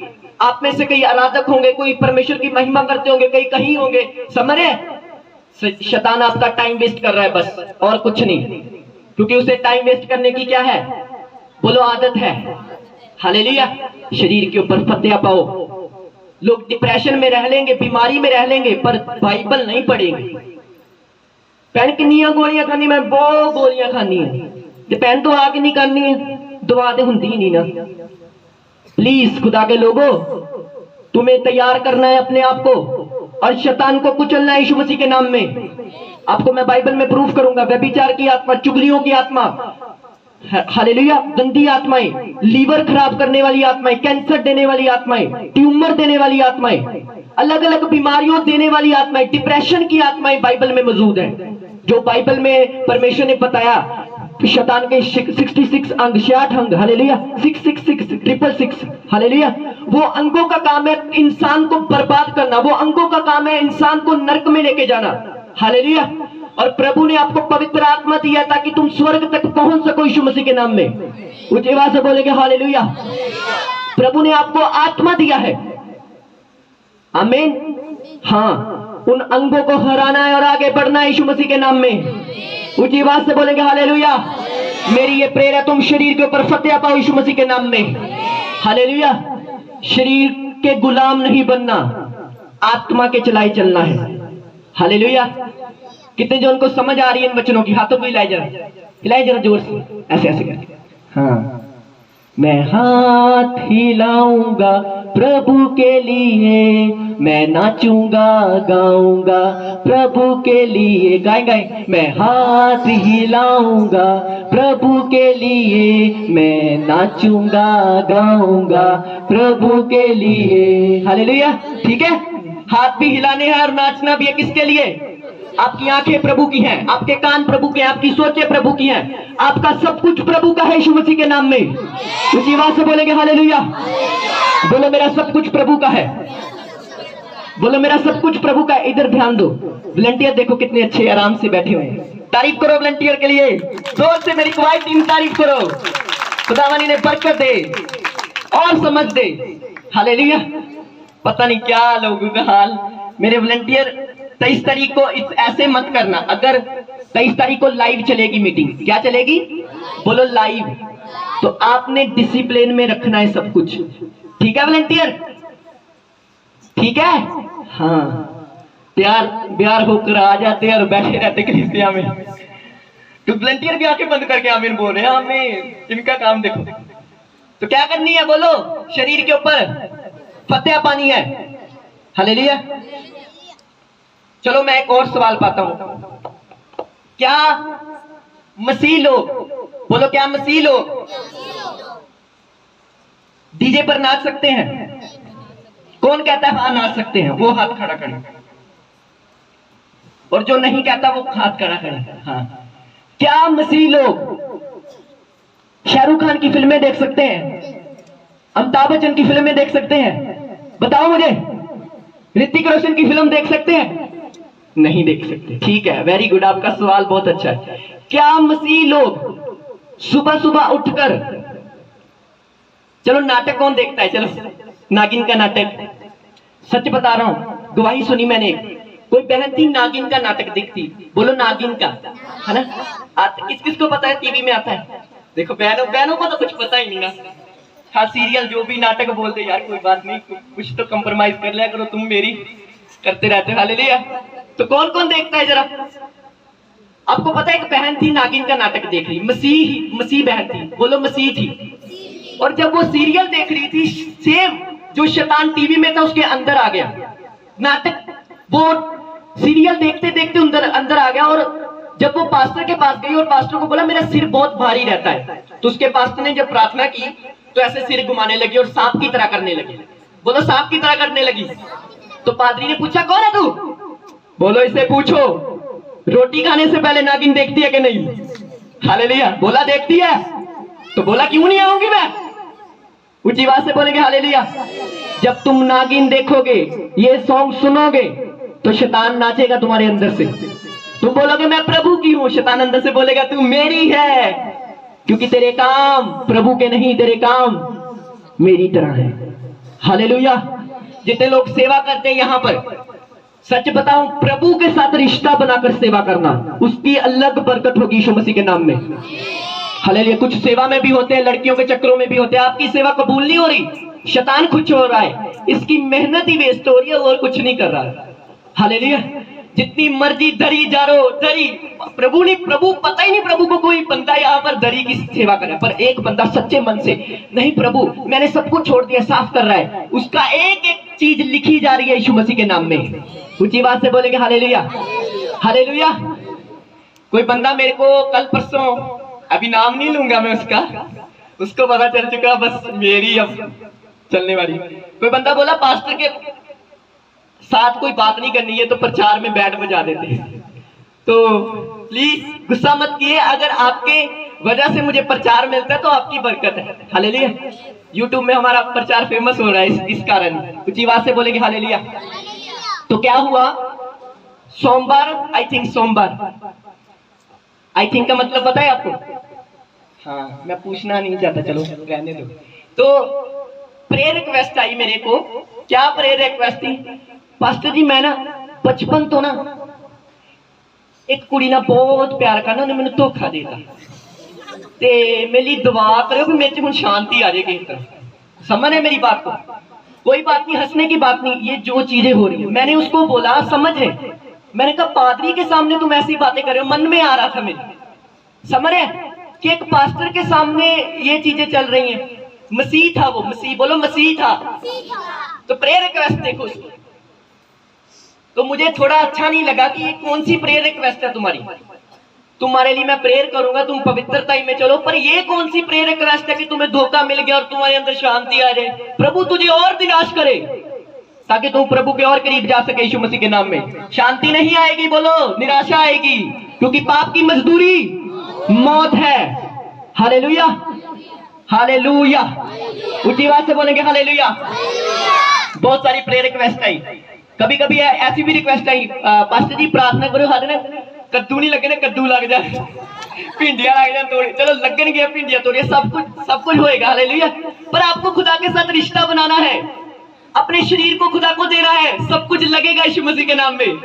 आप में से कई आराधक होंगे, कोई परमेश्वर की महिमा करते होंगे, कई कहीं होंगे, समझ रहे? शैतान आपका टाइम वेस्ट कर रहा है बस, और कुछ नहीं। क्योंकि उसे टाइम वेस्ट करने की क्या है? बोलो, आदत है। हालेलुया। शरीर के ऊपर फतेह पाओ। लोग डिप्रेशन में रह लेंगे, बीमारी में रह लेंगे, पर बाइबल नहीं पढ़ेंगे। पैन कितनी गोलियां खानी? मैं बहुत गोलियां खानी है। पैन तो आगे नहीं करनी है, दुआ तो होंदी ही नहीं ना। प्लीज खुदा के लोगों, तुम्हें तैयार करना है अपने आप को, और शैतान को कुचलना है यीशु मसीह के नाम में। आपको मैं बाइबल में प्रूफ करूंगा। व्यभिचार की आत्मा, चुगलियों की आत्मा, हालेलुया, गंदी आत्माएं, लीवर खराब करने वाली आत्माएं, कैंसर देने वाली आत्माएं, ट्यूमर देने वाली आत्माएं, अलग अलग बीमारियों देने वाली आत्माएं, डिप्रेशन की आत्माएं बाइबल में मौजूद है। जो बाइबल में परमेश्वर ने बताया, शैतान के 66 अंग, 66 अंग, हालेलुया, 666 हालेलुया, वो अंगों का काम है इंसान को बर्बाद करना, वो अंगों का काम है इंसान को नरक में लेके जाना। हालेलुया। और प्रभु ने आपको पवित्र आत्मा दिया ताकि तुम स्वर्ग तक पहुंच सको यीशु मसीह के नाम में। ऊंची आवाज से बोलेंगे हालेलुया। प्रभु ने आपको आत्मा दिया है, आमीन। हाँ, उन अंगों को हराना है और आगे बढ़ना है यीशु मसीह के नाम में। ऊंची आवाज से बोलेंगे हालेलुया। मेरी ये प्रेयर है, तुम शरीर के ऊपर फतेह पाओ यीशु मसीह के नाम में। हालेलुया। शरीर के गुलाम नहीं बनना, आत्मा के चलाए चलना है। हालेलुया। कितने जो उनको समझ आ रही है इन वचनों की? हाथों को हिलाए जरा जोर से, ऐसे ऐसे करके। हाँ, मैं हाथ हिलाऊंगा प्रभु के लिए, मैं नाचूंगा गाऊंगा प्रभु के लिए। गाए मैं हाथ हिलाऊंगा प्रभु के लिए, मैं नाचूंगा गाऊंगा प्रभु के लिए। हालेलुया। ठीक है, हाथ भी हिलाने हैं और नाचना भी है। किसके लिए? आपकी आंखें प्रभु की हैं, आपके कान प्रभु के हैं, आपकी सोचें प्रभु की हैं, आपका सब कुछ प्रभु का है यीशु मसीह के नाम में। उसी आवाज से बोलेंगे हालेलुया। बोलो, मेरा सब कुछ प्रभु का है। बोलो, मेरा सब कुछ प्रभु का है। इधर ध्यान दो। वॉलंटियर देखो कितने अच्छे आराम से बैठे हुए हैं। तारीफ करो वॉलंटियर के लिए, जोर से मेरी क्वाइट टीम तारीफ करो। खुदावंदी ने बरकत दे और समझ दे। हालेलुया। पता नहीं क्या लोगों का हाल। मेरे वॉलंटियर 23 तारीख को ऐसे मत करना। अगर 23 तारीख को लाइव चलेगी मीटिंग, क्या चलेगी? बोलो लाइव। तो आपने डिसिप्लिन में रखना है सब कुछ, ठीक है वॉलंटियर? ठीक है। हाँ, तैयार बिहार होकर आ जाते हैं और बैठे रहते कलीसिया में। तो वॉलंटियर भी आके बंद करके आमीन बोल रहे हैं। आमीन, इनका काम देखो। तो क्या करनी है बोलो? शरीर के ऊपर फतेहा पानी है। हालेलुया। चलो मैं एक और सवाल पाता हूं। क्या मसीह लोग, बोलो क्या मसीह लोग डीजे पर नाच सकते हैं? कौन कहता है हाँ नाच सकते हैं? वो हाथ खड़ा करें। और जो नहीं कहता वो हाथ खड़ा करें। हाँ। क्या मसीह लोग शाहरुख खान की फिल्में देख सकते हैं? अमिताभ बच्चन की फिल्में देख सकते हैं? बताओ मुझे। ऋतिक रोशन की फिल्म देख सकते हैं? नहीं देख सकते। ठीक है, वेरी गुड, आपका सवाल बहुत अच्छा है। क्या मसीह लोग सुबह सुबह उठकर, चलो नाटक कौन देखता है? चलो नागिन का नाटक, सच बता रहा हूं, गवाही सुनी मैंने। कोई बहन थी नागिन का नाटक देखती। बोलो नागिन का, है ना? किस किस को पता है? टीवी में आता है। देखो बहनों बहनों को तो कुछ पता ही नहीं ना। हाँ, सीरियल जो भी नाटक बोलते यार कोई बात नहीं, कुछ तो कंप्रोमाइज कर लिया करो, तुम मेरी करते रहते हो। हालेलुया। तो कौन कौन देखता है जरा? आपको पता है एक बहन थी नागिन का नाटक देख रही, मसीह बहन थी। बोलो मसीह थी। और जब वो सीरियल देख रही थी, सेम जो शैतान टीवी में था उसके अंदर आ गया। नाटक वो सीरियल देखते देखते अंदर आ गया। और जब वो पास्टर के पास गई और पास्टर को बोला मेरा सिर बहुत भारी रहता है, तो उसके पास्टर ने जब प्रार्थना की तो ऐसे सिर घुमाने लगी और सांप की तरह करने लगी। बोलो सांप की तरह करने लगी। तो पादरी ने पूछा कौन है तू? बोलो इसे पूछो रोटी खाने से पहले नागिन देखती है कि नहीं? हालेलुया। बोला देखती है। तो बोला क्यों नहीं आऊंगी मैं? ऊंची आवाज से बोलेंगे हालेलुया। जब तुम नागिन देखोगे, ये सॉन्ग सुनोगे, तो शैतान नाचेगा तुम्हारे अंदर से। तुम बोलोगे मैं प्रभु की हूं, शैतान अंदर से बोलेगा तू मेरी है, क्योंकि तेरे काम प्रभु के नहीं, तेरे काम मेरी तरह है। हालेलुया। जितने लोग सेवा करते हैं यहां पर, सच बताऊं, प्रभु के साथ रिश्ता बनाकर सेवा करना, उसकी अलग बरकत होगी यीशु मसीह के नाम में। हालेलुया। कुछ सेवा में भी होते हैं, लड़कियों के चक्रों में भी होते हैं, आपकी सेवा कबूल नहीं हो रही, शैतान खुश हो रहा है, इसकी मेहनत ही वेस्ट हो रही है और कुछ नहीं कर रहा है। हालेलुया। जितनी मर्जी धरी जा रो धरी, प्रभु पता ही नहीं प्रभु को कोई बंदा यहाँ पर धरी की सेवा करे, पर एक बंदा सच्चे मन से नहीं प्रभु मैंने सब कुछ छोड़ दिया, साफ कर रहा है, उसका एक एक चीज लिखी जा रही है यीशु मसीह के नाम में। ऊंची बात से बोलेंगे हालेलुया। हालेलुया। कोई बंदा मेरे को कल परसों, अभी नाम नहीं लूंगा मैं उसको पता चल चुका बस मेरी अब चलने वाली। कोई बंदा बोला पास्टर के साथ कोई बात नहीं करनी है तो प्रचार में बैंड बजा देते हैं। तो प्लीज गुस्सा मत किए, अगर आपके वजह से मुझे प्रचार मिलता है तो आपकी बरकत है। हालेलुया। यूट्यूब में हमारा प्रचार फेमस हो रहा है इस कारण। कुछ बात से बोलेंगे हालेलुया। तो क्या हुआ, सोमवार, आई थिंक का मतलब पता है आपको? हाँ, मैं पूछना नहीं चाहता, चलो रहने दो। तो प्रेयर रिक्वेस्ट आई मेरे को। क्या प्रेयर रिक्वेस्ट थी? पास्टर जी मैं ना बचपन तो ना एक कुड़ी ना बहुत प्यार करना, उन्हें मैंने धोखा देता ते मेरे लिए दुआ करो कि मेरे को शांति आ जाएगी। इस तरह समझ है मेरी बात को? कोई बात नहीं, हंसने की बात नहीं, ये जो चीजें हो रही है। मैंने उसको बोला समझ है, मैंने कहा पादरी के सामने तुम ऐसी बातें कर रहे हो, मन में आ रहा था मेरे, समझ है कि एक पास्टर के सामने ये चीजें चल रही हैं। मसीह था वो, मसीह, बोलो मसीह था। तो प्रेयर रिक्वेस्ट देखो उसकी। तो मुझे थोड़ा अच्छा नहीं लगा कि ये कौन सी प्रेयर रिक्वेस्ट है तुम्हारे लिए मैं प्रेयर करूंगा, तुम पवित्रता में चलो, पर ये कौन सी प्रेयर रिक्वेस्ट है कि तुम्हें धोखा मिल गया और तुम्हारे अंदर शांति आ जाए, प्रभु तुझे और विनाश करे ताकि तुम प्रभु के और करीब जा सके यीशु मसीह के नाम में। शांति नहीं आएगी, बोलो निराशा आएगी, क्योंकि पाप की मजदूरी मौत है। हालेलुया। हालेलुया। ऊंची आवाज से बोलेंगे हालेलुया। बहुत सारी प्रेयर रिक्वेस्ट आई। कभी कभी ऐसी भी रिक्वेस्ट आई, पास्टर जी प्रार्थना करो हाथ ने कद्दू नहीं लगे ना, कद्दू लग जाए, भिंडिया लग जाए तोड़े, चलो लगन गया भिंडिया तोड़िए, सब कुछ होएगा। हालेलुया। पर आपको खुदा के साथ रिश्ता बनाना है, अपने शरीर को खुदा को देना है, सब कुछ लगेगा यीशु मसीह के नाम में।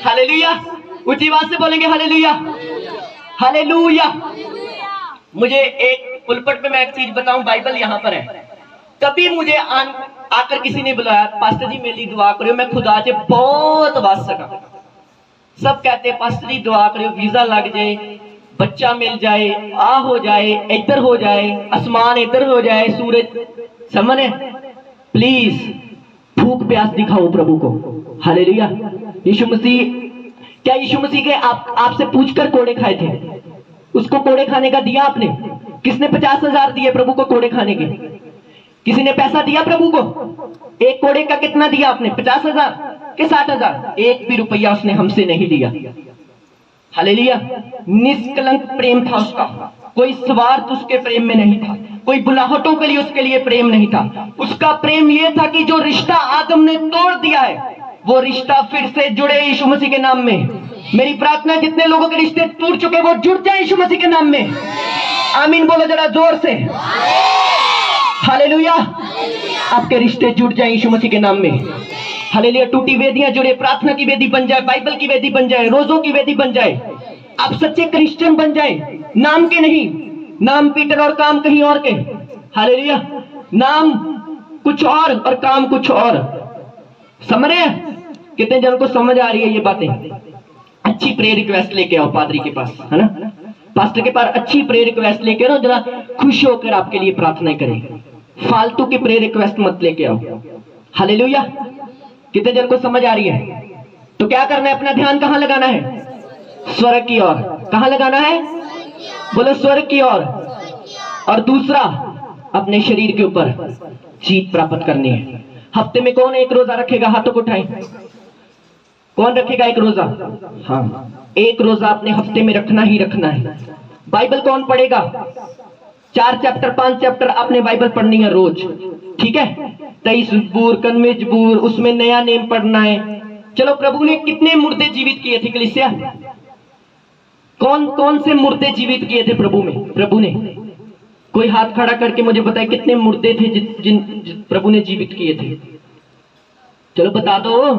हालेलुया। ऊंची आवाज से बोलेंगे हालेलुया। हालेलुया। मुझे एक पुलपट पे मैं एक चीज बताऊं, बाइबल यहाँ पर है। कभी मुझे आकर किसी ने बुलाया, पास्टर जी मेरी दुआ करियो, मैं खुदा से बहुत बच सका। सब कहते पास्टर जी दुआ करियो, वीजा लग जाए, बच्चा मिल जाए, आ हो जाए, इधर हो जाए, आसमान इधर हो जाए, सूरज समझे। प्लीज भूख प्यास दिखाओ प्रभु को। हालेलुया। यीशु मसीह, क्या यीशु मसीह के आपसे पूछकर कोड़े खाए थे? उसको कोड़े खाने का दिया आपने? किसने 50,000 दिए प्रभु को कोड़े खाने के? किसी ने पैसा दिया प्रभु को? एक कोड़े का कितना दिया आपने? 50,000 के 60,000? एक भी रुपया उसने हमसे नहीं लिया। हालेलुया। निष्कलंक प्रेम था उसका, कोई स्वार्थ उसके प्रेम में नहीं था, कोई बुलाहटों के लिए उसके लिए प्रेम नहीं था। उसका प्रेम यह था कि जो रिश्ता आदम ने तोड़ दिया है वो रिश्ता फिर से जुड़े यीशु मसीह के नाम में। मेरी प्रार्थना है जितने लोगों के रिश्ते टूट चुके वो जुड़ जाए यीशु मसीह के नाम में। आमीन बोलो जरा जोर से। हालेलुया। आपके रिश्ते जुड़ जाए यीशु मसीह के नाम में। हालेलुया। टूटी वेदियां जुड़े, प्रार्थना की वेदी बन जाए, बाइबल की वेदी बन जाए, रोजों की वेदी बन जाए, आप सच्चे क्रिश्चियन बन जाए, नाम के नहीं। नाम पीटर और काम कहीं और के। हालेलुया। नाम कुछ और काम कुछ और। समझ रहे हैं? कितने जन को समझ आ रही है ये बातें? अच्छी प्रेयर रिक्वेस्ट लेके आओ पादरी के पास, है ना, पास्टर के पास अच्छी प्रेयर रिक्वेस्ट लेके आओ, जरा खुश होकर आपके लिए प्रार्थना करें। फालतू की प्रेयर रिक्वेस्ट मत लेके आओ। हालेलुया। कितने जन को समझ आ रही है? तो क्या करना है? अपना ध्यान कहां लगाना है? स्वर्ग की ओर। कहां लगाना है? बोलो स्वर्ग की ओर। और दूसरा, अपने शरीर के ऊपर जीत प्राप्त करनी है। हफ्ते में कौन एक रोजा रखेगा? हाथों को उठाएं। कौन रखेगा एक रोजा? हाँ, एक रोजा अपने हफ्ते में रखना ही रखना है। बाइबल कौन पढ़ेगा? 4 चैप्टर 5 चैप्टर आपने बाइबल पढ़नी है रोज, ठीक है? 23 जबूर, कन्वे जबूर, उसमें नया नेम पढ़ना है। चलो, प्रभु ने कितने मुर्दे जीवित किए थे कलीसिया? कौन कौन से मुर्दे जीवित किए थे प्रभु ने? कोई हाथ खड़ा करके मुझे बताए कितने मुर्दे थे जिन प्रभु ने जीवित किए थे? चलो बता दो,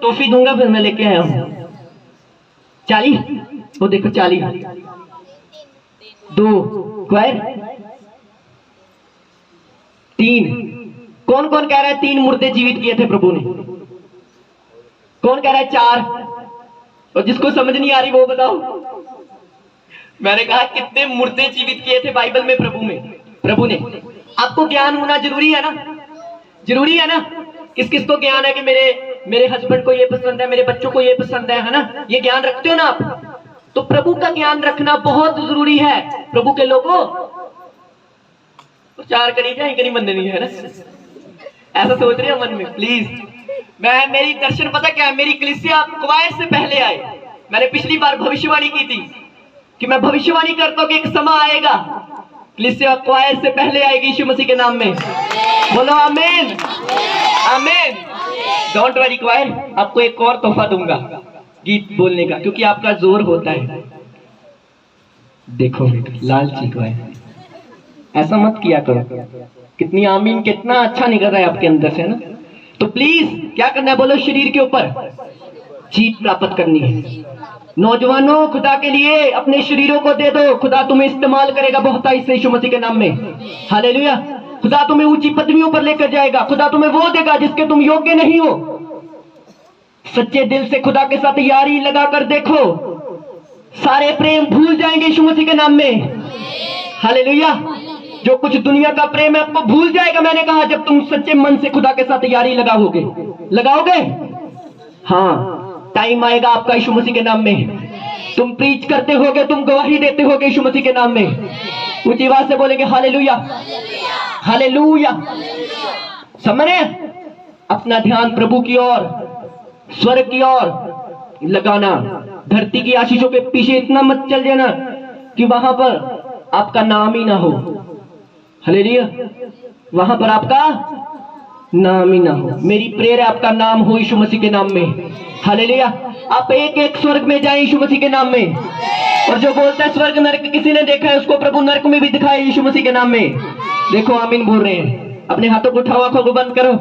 टॉफी दूंगा फिर मैं लेके आया हूं। 40, वो देखो 40, 2 क्वायर 3। कौन कौन कह रहा है 3 मुर्दे जीवित किए थे प्रभु ने? कौन कह रहा है 4? और जिसको समझ नहीं आ रही वो बताओ। मैंने कहा कितने मुर्दे जीवित किए थे बाइबल में प्रभु ने। आपको ज्ञान होना जरूरी है ना? जरूरी है ना? किस किस को ज्ञान है कि मेरे हस्बैंड को ये पसंद है, मेरे बच्चों को ये पसंद है ना? ये ज्ञान रखते हो ना आप? तो प्रभु का ज्ञान रखना बहुत जरूरी है। प्रभु के लोगों, प्रचार करी जाए कहीं मन नहीं है ना, ऐसा सोच रहे हो मन में? प्लीज, मेरी दर्शन पता क्या है? मेरी कलीसिया क्वायर से पहले आए। मैंने पिछली बार भविष्यवाणी की थी कि मैं भविष्यवाणी करता हूं कि एक समय आएगा कलीसिया क्वायर से पहले आएगी यीशु मसीह के नाम में। बोलो आमीन, आमीन। डोंट वरी क्वायर, आपको एक और तोहफा दूंगा गीत बोलने का, क्योंकि आपका जोर होता है। देखो लालची क्वायर, ऐसा मत किया करो। कितनी आमीन, कितना अच्छा निकल रहा है आपके अंदर से ना। तो प्लीज क्या करना है? बोलो शरीर के ऊपर जीत प्राप्त करनी है। नौजवानों, खुदा के लिए अपने शरीरों को दे दो। खुदा तुम्हें इस्तेमाल करेगा बहुत ही यीशु मसीह के नाम में। हालेलुया। खुदा तुम्हें ऊंची पदवियों पर लेकर जाएगा। खुदा तुम्हें वो देगा जिसके तुम योग्य नहीं हो। सच्चे दिल से खुदा के साथ यारी लगाकर देखो, सारे प्रेम भूल जाएंगे यीशु मसीह के नाम में। हालेलुया। जो कुछ दुनिया का प्रेम है आपको भूल जाएगा। मैंने कहा जब तुम सच्चे मन से खुदा के साथ यारी लगाओगे। हाँ, टाइम आएगा आपका यीशु मसीह के नाम में। तुम प्रीच करते होगे, तुम गवाही देते होगे यीशु मसीह के नाम में। ऊंची आवाज से बोलेंगे हालेलुया, हालेलुया। समझ रहे? अपना ध्यान प्रभु की ओर, स्वर्ग की ओर लगाना। धरती की आशीषों के पीछे इतना मत चल जाना कि वहां पर आपका नाम ही ना हो। हालेलुया। वहां पर आपका नाम ही ना हो। मेरी प्रेयर है आपका नाम हो यीशु मसीह के नाम में। हालेलुया। आप एक एक स्वर्ग में जाएं यीशु मसीह के नाम में। और जो बोलता है स्वर्ग नरक किसी ने देखा है, उसको प्रभु नरक में भी दिखाए यीशु मसीह के नाम में। देखो आमीन बोल रहे हैं। अपने हाथों को उठाओ, आंखों को बंद करो।